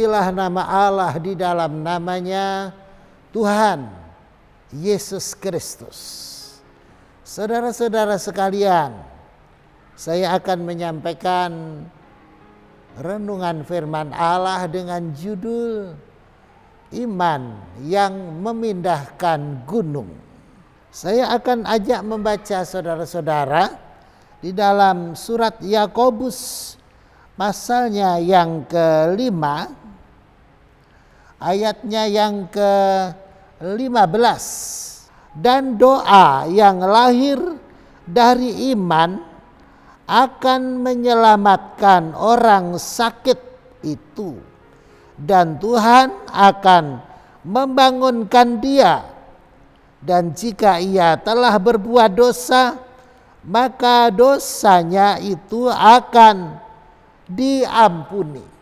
Terpujilah nama Allah di dalam namanya Tuhan Yesus Kristus. Saudara-saudara sekalian, saya akan menyampaikan renungan firman Allah dengan judul Iman yang Memindahkan Gunung. Saya akan ajak membaca saudara-saudara di dalam surat Yakobus pasalnya yang ke-5, ayatnya yang ke-15. Dan doa yang lahir dari iman akan menyelamatkan orang sakit itu, dan Tuhan akan membangunkan dia. Dan jika ia telah berbuat dosa, maka dosanya itu akan diampuni.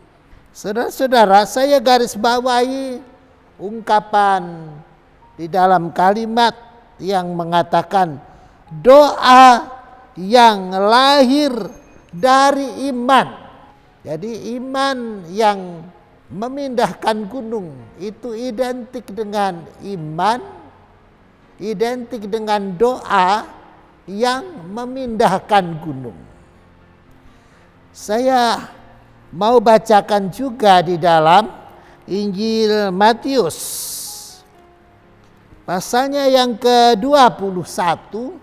Saudara-saudara, saya garis bawahi ungkapan di dalam kalimat yang mengatakan doa yang lahir dari iman. Jadi iman yang memindahkan gunung itu identik dengan iman, identik dengan doa yang memindahkan gunung. Saya mau bacakan juga di dalam Injil Matius pasalnya yang ke-21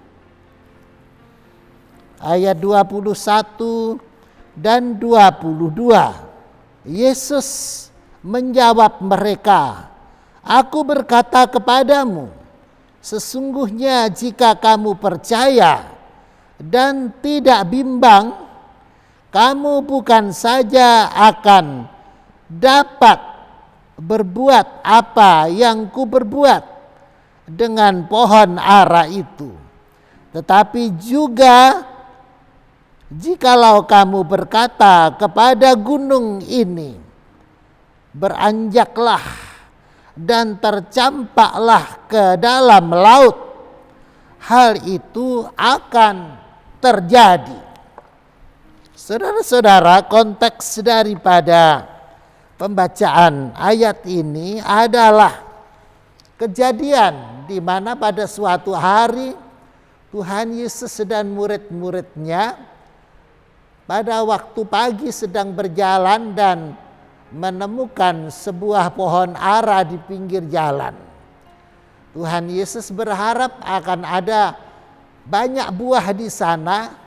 ayat 21 dan 22. Yesus menjawab mereka, "Aku berkata kepadamu, sesungguhnya jika kamu percaya dan tidak bimbang, kamu bukan saja akan dapat berbuat apa yang ku berbuat dengan pohon ara itu, tetapi juga jikalau kamu berkata kepada gunung ini, beranjaklah dan tercampaklah ke dalam laut, hal itu akan terjadi." Saudara-saudara, konteks daripada pembacaan ayat ini adalah kejadian di mana pada suatu hari Tuhan Yesus dan murid-muridnya pada waktu pagi sedang berjalan dan menemukan sebuah pohon ara di pinggir jalan. Tuhan Yesus berharap akan ada banyak buah di sana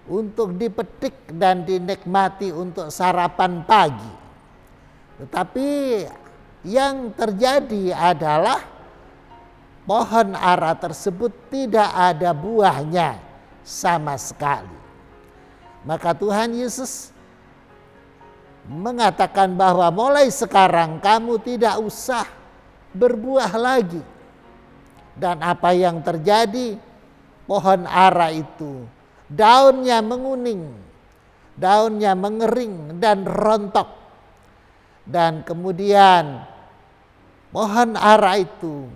untuk dipetik dan dinikmati untuk sarapan pagi. Tetapi yang terjadi adalah pohon ara tersebut tidak ada buahnya sama sekali. Maka Tuhan Yesus mengatakan bahwa mulai sekarang kamu tidak usah berbuah lagi. Dan apa yang terjadi? Pohon ara itu daunnya menguning, daunnya mengering dan rontok. Dan kemudian pohon ara itu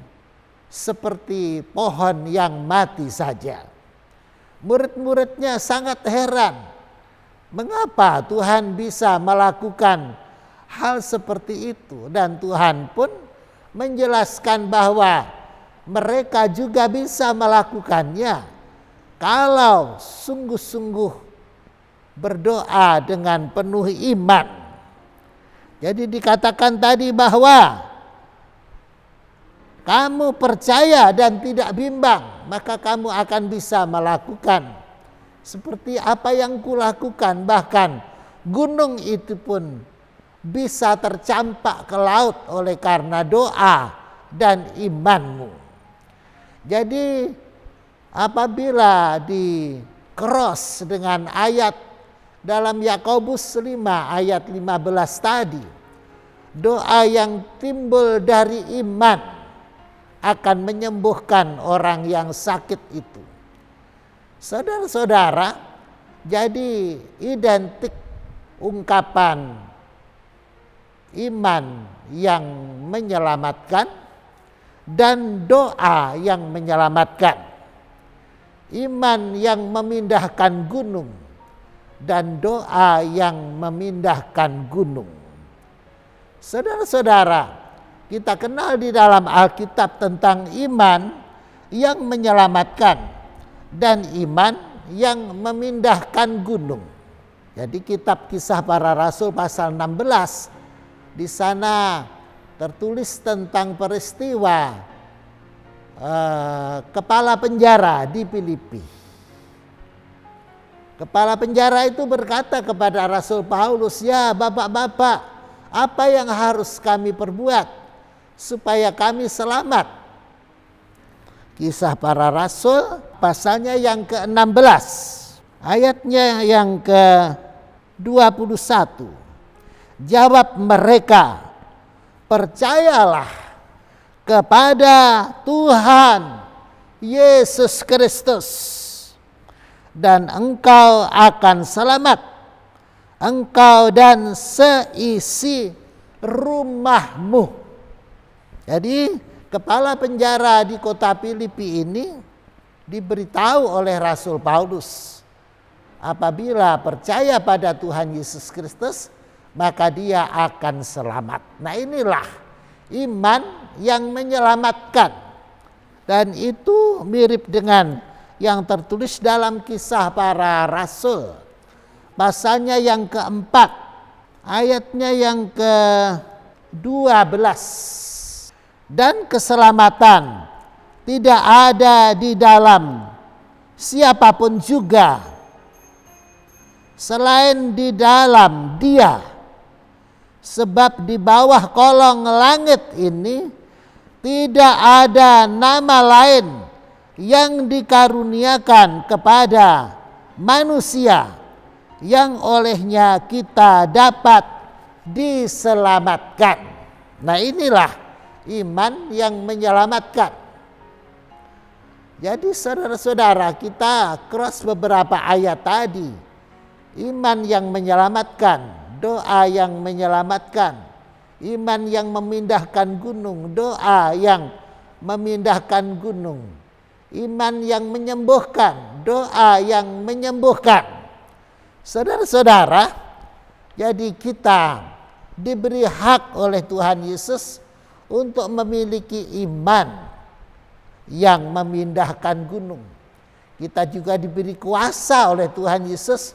seperti pohon yang mati saja. Murid-muridnya sangat heran, mengapa Tuhan bisa melakukan hal seperti itu. Dan Tuhan pun menjelaskan bahwa mereka juga bisa melakukannya kalau sungguh-sungguh berdoa dengan penuh iman. Jadi dikatakan tadi bahwa kamu percaya dan tidak bimbang, maka kamu akan bisa melakukan seperti apa yang kulakukan. Bahkan gunung itu pun bisa tercampak ke laut oleh karena doa dan imanmu. Jadi apabila di cross dengan ayat dalam Yakobus 5 ayat 15 tadi, doa yang timbul dari iman akan menyembuhkan orang yang sakit itu. Saudara-saudara, jadi identik ungkapan iman yang menyelamatkan dan doa yang menyelamatkan. Iman yang memindahkan gunung dan doa yang memindahkan gunung. Saudara-saudara, kita kenal di dalam Alkitab tentang iman yang menyelamatkan dan iman yang memindahkan gunung. Jadi kitab Kisah Para Rasul pasal 16, di sana tertulis tentang peristiwa kepala penjara di Filipi. Kepala penjara itu berkata kepada Rasul Paulus, "Ya bapak-bapak, apa yang harus kami perbuat supaya kami selamat?" Kisah Para Rasul pasalnya yang ke-16, ayatnya yang ke-21. Jawab mereka, "Percayalah kepada Tuhan Yesus Kristus dan engkau akan selamat, engkau dan seisi rumahmu." Jadi kepala penjara di kota Filipi ini diberitahu oleh Rasul Paulus, apabila percaya pada Tuhan Yesus Kristus maka dia akan selamat. Nah, inilah iman yang menyelamatkan. Dan itu mirip dengan yang tertulis dalam Kisah Para Rasul pasalnya yang keempat, ayatnya yang ke-12. Dan keselamatan tidak ada di dalam siapapun juga selain di dalam Dia. Sebab di bawah kolong langit ini tidak ada nama lain yang dikaruniakan kepada manusia yang olehnya kita dapat diselamatkan. Nah, inilah iman yang menyelamatkan. Jadi saudara-saudara, kita cross beberapa ayat tadi. Iman yang menyelamatkan, doa yang menyelamatkan, iman yang memindahkan gunung, doa yang memindahkan gunung, iman yang menyembuhkan, doa yang menyembuhkan. Saudara-saudara, jadi kita diberi hak oleh Tuhan Yesus untuk memiliki iman yang memindahkan gunung. Kita juga diberi kuasa oleh Tuhan Yesus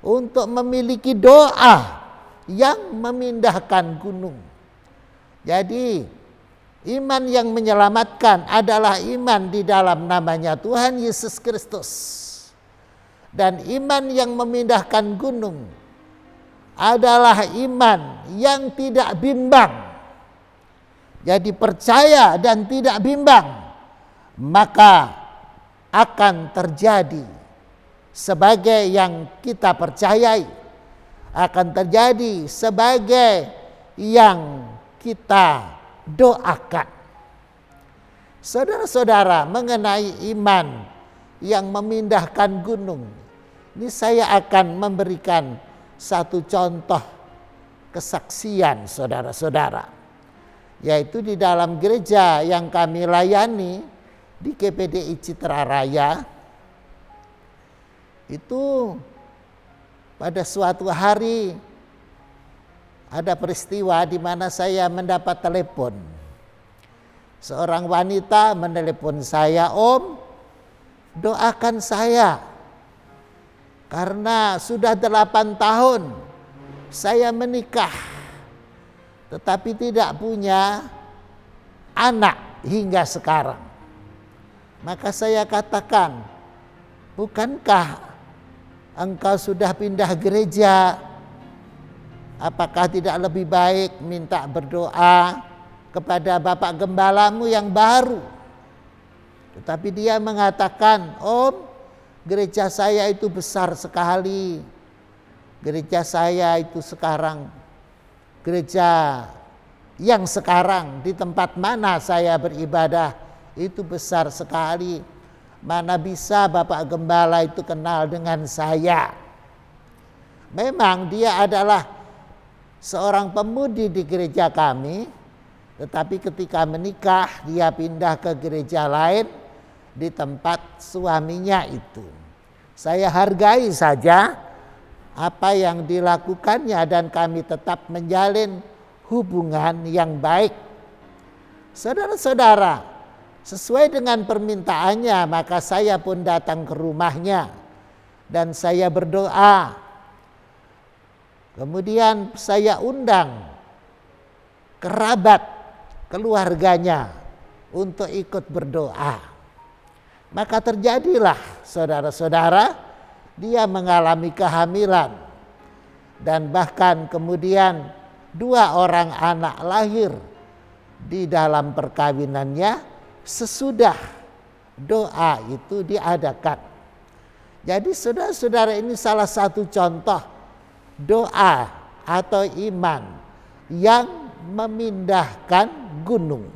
untuk memiliki doa yang memindahkan gunung. Jadi iman yang menyelamatkan adalah iman di dalam namanya Tuhan Yesus Kristus. Dan iman yang memindahkan gunung adalah iman yang tidak bimbang. Jadi percaya dan tidak bimbang, maka akan terjadi sebagai yang kita percayai, akan terjadi sebagai yang kita doakan. Saudara-saudara, mengenai iman yang memindahkan gunung, ini saya akan memberikan satu contoh kesaksian saudara-saudara, yaitu di dalam gereja yang kami layani di GPDI Citra Raya. Itu pada suatu hari ada peristiwa di mana saya mendapat telepon. Seorang wanita menelepon saya, "Om, doakan saya karena sudah 8 tahun saya menikah tetapi tidak punya anak hingga sekarang." Maka saya katakan, "Bukankah engkau sudah pindah gereja? Apakah tidak lebih baik minta berdoa kepada Bapak Gembalamu yang baru?" Tetapi dia mengatakan, "Om, gereja saya itu besar sekali. Gereja saya itu sekarang, gereja yang sekarang di tempat mana saya beribadah itu besar sekali. Mana bisa Bapak Gembala itu kenal dengan saya?" Memang dia adalah seorang pemudi di gereja kami, tetapi ketika menikah dia pindah ke gereja lain di tempat suaminya itu. Saya hargai saja apa yang dilakukannya dan kami tetap menjalin hubungan yang baik. Saudara-saudara, sesuai dengan permintaannya, maka saya pun datang ke rumahnya dan saya berdoa. Kemudian saya undang kerabat keluarganya untuk ikut berdoa. Maka terjadilah, saudara-saudara, dia mengalami kehamilan. Dan bahkan kemudian 2 orang anak lahir di dalam perkawinannya sesudah doa itu diadakan. Jadi saudara-saudara, ini salah satu contoh doa atau iman yang memindahkan gunung.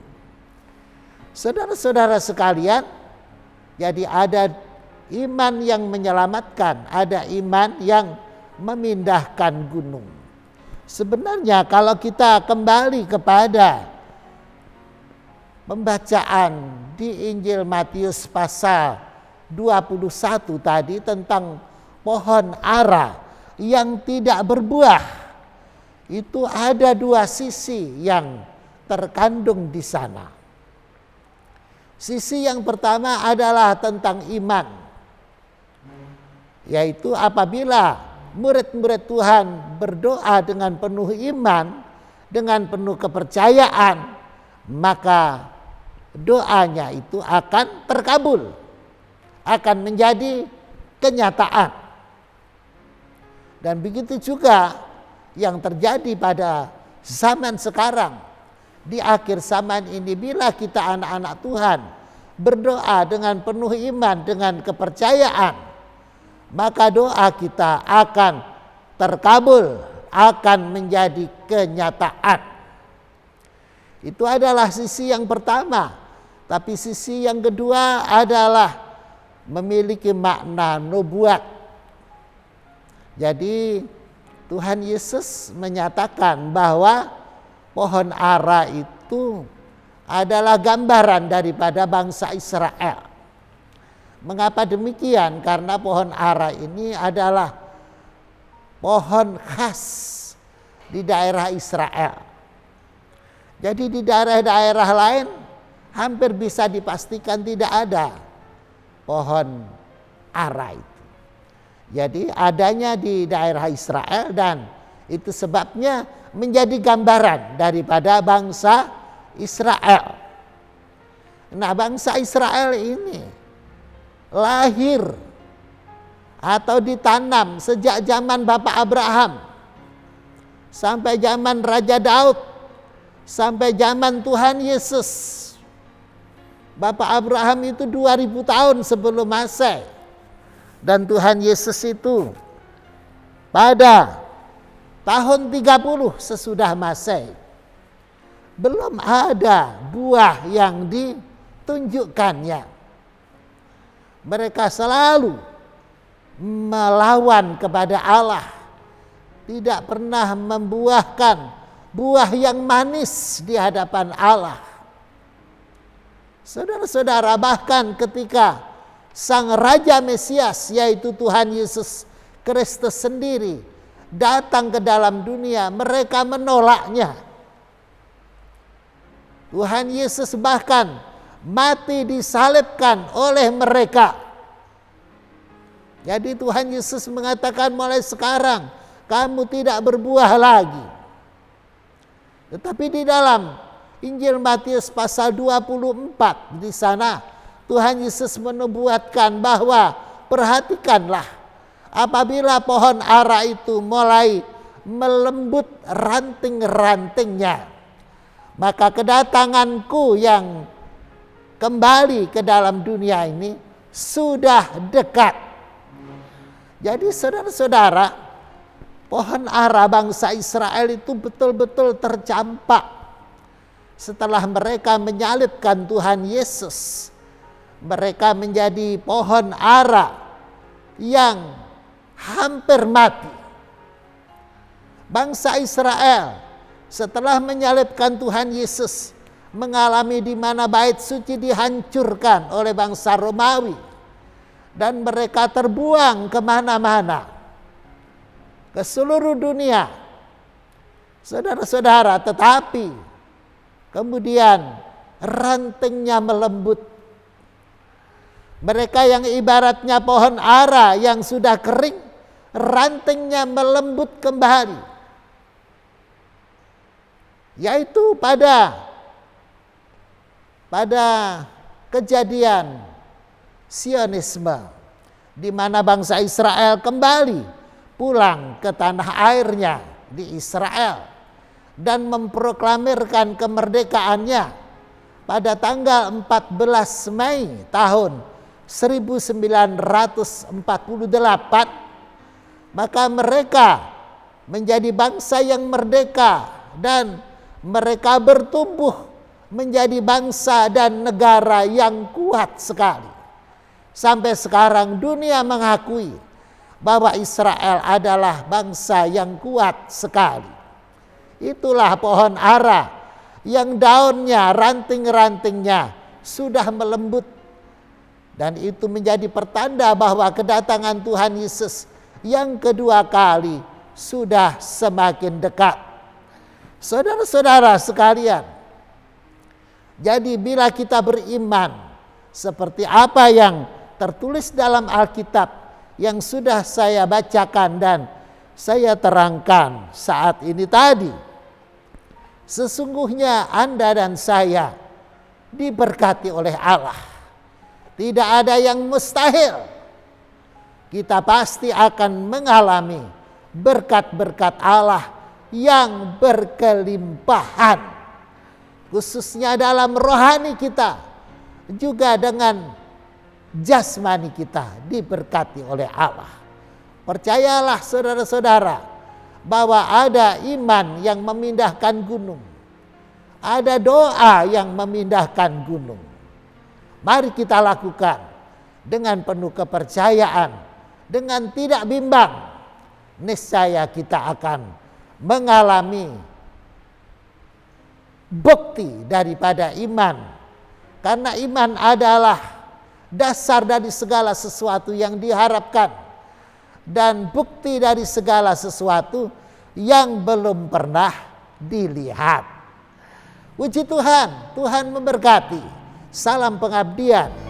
Saudara-saudara sekalian, jadi ada iman yang menyelamatkan, ada iman yang memindahkan gunung. Sebenarnya kalau kita kembali kepada pembacaan di Injil Matius pasal 21 tadi tentang pohon ara yang tidak berbuah, itu ada 2 sisi yang terkandung di sana. Sisi yang pertama adalah tentang iman, yaitu apabila murid-murid Tuhan berdoa dengan penuh iman, dengan penuh kepercayaan, maka doanya itu akan terkabul, akan menjadi kenyataan. Dan begitu juga yang terjadi pada zaman sekarang. Di akhir zaman ini, bila kita anak-anak Tuhan berdoa dengan penuh iman, dengan kepercayaan, maka doa kita akan terkabul, akan menjadi kenyataan. Itu adalah sisi yang pertama. Tapi sisi yang kedua adalah memiliki makna nubuat. Jadi Tuhan Yesus menyatakan bahwa pohon ara itu adalah gambaran daripada bangsa Israel. Mengapa demikian? Karena pohon ara ini adalah pohon khas di daerah Israel. Jadi di daerah-daerah lain hampir bisa dipastikan tidak ada pohon ara itu. Jadi adanya di daerah Israel, dan itu sebabnya menjadi gambaran daripada bangsa Israel. Nah, bangsa Israel ini lahir atau ditanam sejak zaman Bapak Abraham sampai zaman Raja Daud, sampai zaman Tuhan Yesus. Bapak Abraham itu 2000 tahun sebelum Masehi, dan Tuhan Yesus itu pada tahun 30 sesudah Masehi. Belum ada buah yang ditunjukkannya. Mereka selalu melawan kepada Allah, tidak pernah membuahkan buah yang manis di hadapan Allah. Saudara-saudara, bahkan ketika Sang Raja Mesias, yaitu Tuhan Yesus Kristus sendiri, datang ke dalam dunia, mereka menolaknya. Tuhan Yesus bahkan mati disalibkan oleh mereka. Jadi Tuhan Yesus mengatakan, mulai sekarang kamu tidak berbuah lagi. Tetapi di dalam Injil Matius pasal 24, di sana Tuhan Yesus menubuatkan bahwa perhatikanlah, apabila pohon ara itu mulai melembut ranting-rantingnya, maka kedatanganku yang kembali ke dalam dunia ini sudah dekat. Jadi saudara-saudara, pohon ara bangsa Israel itu betul-betul tercampak setelah mereka menyalibkan Tuhan Yesus. Mereka menjadi pohon ara yang hampir mati. Bangsa Israel setelah menyalibkan Tuhan Yesus mengalami di mana bait suci dihancurkan oleh bangsa Romawi, dan mereka terbuang kemana-mana ke seluruh dunia. Saudara-saudara, tetapi kemudian rantingnya melembut. Mereka yang ibaratnya pohon ara yang sudah kering, rantingnya melembut kembali. Yaitu pada kejadian Sionisme, di mana bangsa Israel kembali pulang ke tanah airnya di Israel dan memproklamirkan kemerdekaannya pada tanggal 14 Mei tahun 1948. Maka mereka menjadi bangsa yang merdeka dan mereka bertumbuh menjadi bangsa dan negara yang kuat sekali. Sampai sekarang dunia mengakui bahwa Israel adalah bangsa yang kuat sekali. Itulah pohon ara yang daunnya, ranting-rantingnya sudah melembut. Dan itu menjadi pertanda bahwa kedatangan Tuhan Yesus yang kedua kali sudah semakin dekat. Saudara-saudara sekalian, jadi bila kita beriman seperti apa yang tertulis dalam Alkitab yang sudah saya bacakan dan saya terangkan saat ini tadi, sesungguhnya Anda dan saya diberkati oleh Allah. Tidak ada yang mustahil. Kita pasti akan mengalami berkat-berkat Allah yang berkelimpahan, khususnya dalam rohani kita, juga dengan jasmani kita diberkati oleh Allah. Percayalah saudara-saudara bahwa ada iman yang memindahkan gunung, ada doa yang memindahkan gunung. Mari kita lakukan dengan penuh kepercayaan, dengan tidak bimbang. Niscaya kita akan mengalami bukti daripada iman. Karena iman adalah dasar dari segala sesuatu yang diharapkan dan bukti dari segala sesuatu yang belum pernah dilihat. Puji Tuhan, Tuhan memberkati. Salam pengabdian.